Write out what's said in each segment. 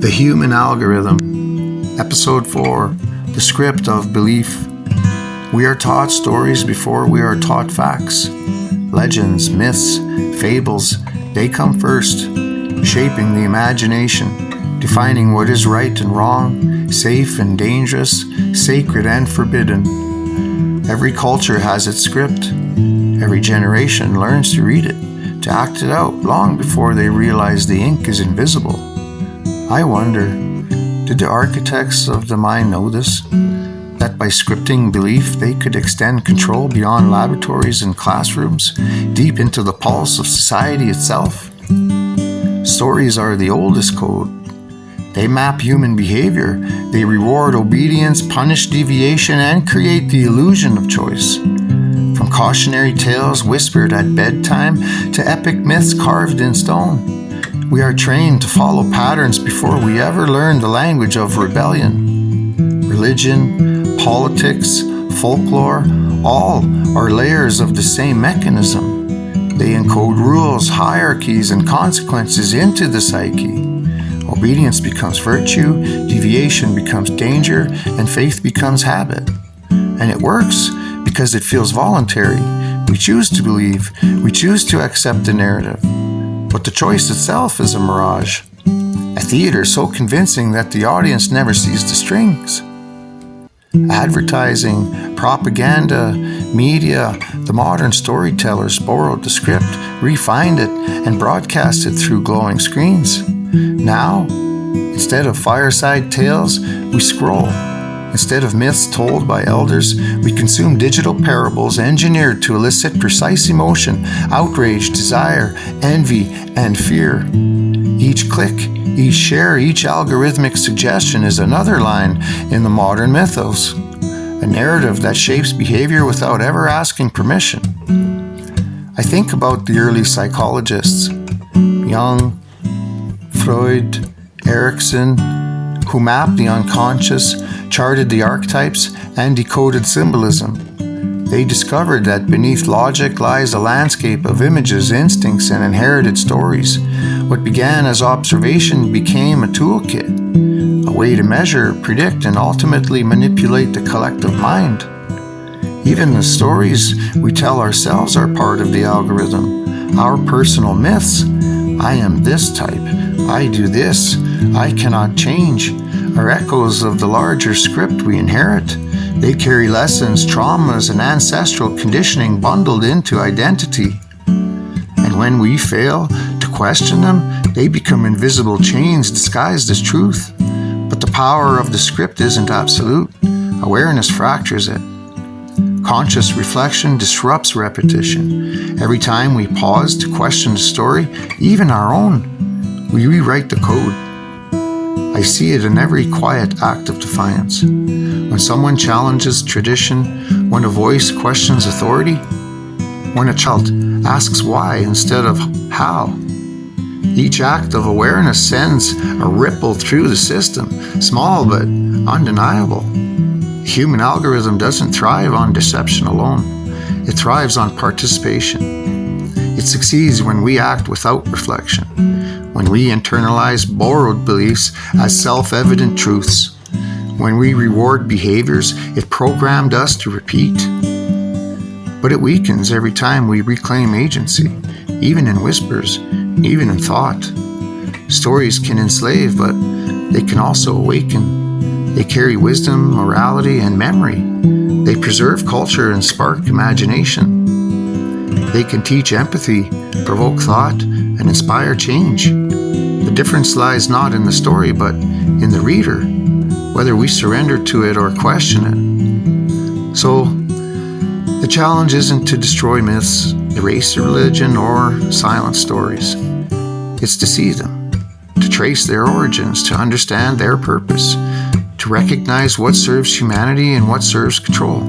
The Human Algorithm, Episode 4, The Script of Belief. We are taught stories before we are taught facts. Legends, myths, fables, they come first, shaping the imagination, defining what is right and wrong, safe and dangerous, sacred and forbidden. Every culture has its script. Every generation learns to read it, to act it out long before they realize the ink is invisible. I wonder, did the architects of the mind know this? That by scripting belief they could extend control beyond laboratories and classrooms, deep into the pulse of society itself? Stories are the oldest code. They map human behavior. They reward obedience, punish deviation, and create the illusion of choice. From cautionary tales whispered at bedtime to epic myths carved in stone, we are trained to follow patterns before we ever learn the language of rebellion. Religion, politics, folklore, all are layers of the same mechanism. They encode rules, hierarchies, and consequences into the psyche. Obedience becomes virtue, deviation becomes danger, and faith becomes habit. And it works because it feels voluntary. We choose to believe, we choose to accept the narrative. But the choice itself is a mirage, a theater so convincing that the audience never sees the strings. Advertising, propaganda, media, the modern storytellers borrowed the script, refined it, and broadcast it through glowing screens. Now, instead of fireside tales, we scroll. Instead of myths told by elders, we consume digital parables engineered to elicit precise emotion, outrage, desire, envy, and fear. Each click, each share, each algorithmic suggestion is another line in the modern mythos, a narrative that shapes behavior without ever asking permission. I think about the early psychologists, Jung, Freud, Erikson, who mapped the unconscious, charted the archetypes, and decoded symbolism. They discovered that beneath logic lies a landscape of images, instincts, and inherited stories. What began as observation became a toolkit, a way to measure, predict, and ultimately manipulate the collective mind. Even the stories we tell ourselves are part of the algorithm. Our personal myths, I am this type, I do this, I cannot change, are echoes of the larger script we inherit. They carry lessons, traumas, and ancestral conditioning bundled into identity. And when we fail to question them, they become invisible chains disguised as truth. But the power of the script isn't absolute. Awareness fractures it. Conscious reflection disrupts repetition. Every time we pause to question the story, even our own, we rewrite the code. I see it in every quiet act of defiance. When someone challenges tradition, when a voice questions authority, when a child asks why instead of how. Each act of awareness sends a ripple through the system, small but undeniable. The human algorithm doesn't thrive on deception alone. It thrives on participation. It succeeds when we act without reflection, when we internalize borrowed beliefs as self-evident truths, when we reward behaviors it programmed us to repeat. But it weakens every time we reclaim agency, even in whispers, even in thought. Stories can enslave, but they can also awaken. They carry wisdom, morality, and memory. They preserve culture and spark imagination. They can teach empathy, provoke thought, and inspire change. The difference lies not in the story, but in the reader, whether we surrender to it or question it. So, the challenge isn't to destroy myths, erase religion, or silence stories. It's to see them, to trace their origins, to understand their purpose, to recognize what serves humanity and what serves control.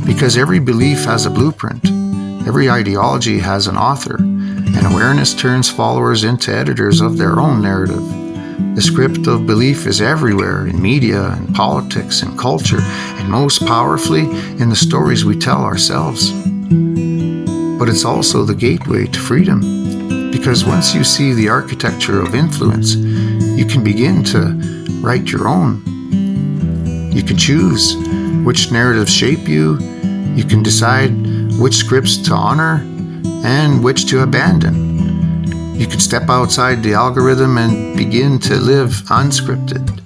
Because every belief has a blueprint, every ideology has an author, and awareness turns followers into editors of their own narrative. The script of belief is everywhere, in media, in politics, in culture, and most powerfully in the stories we tell ourselves. But it's also the gateway to freedom. Because once you see the architecture of influence, you can begin to write your own. You can choose which narratives shape you. You can decide which scripts to honor and which to abandon. You can step outside the algorithm and begin to live unscripted.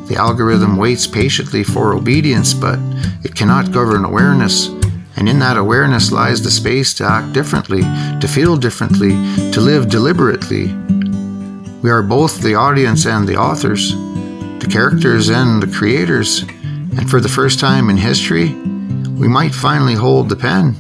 The algorithm waits patiently for obedience, but it cannot govern awareness. And in that awareness lies the space to act differently, to feel differently, to live deliberately. We are both the audience and the authors, the characters and the creators. And for the first time in history, we might finally hold the pen.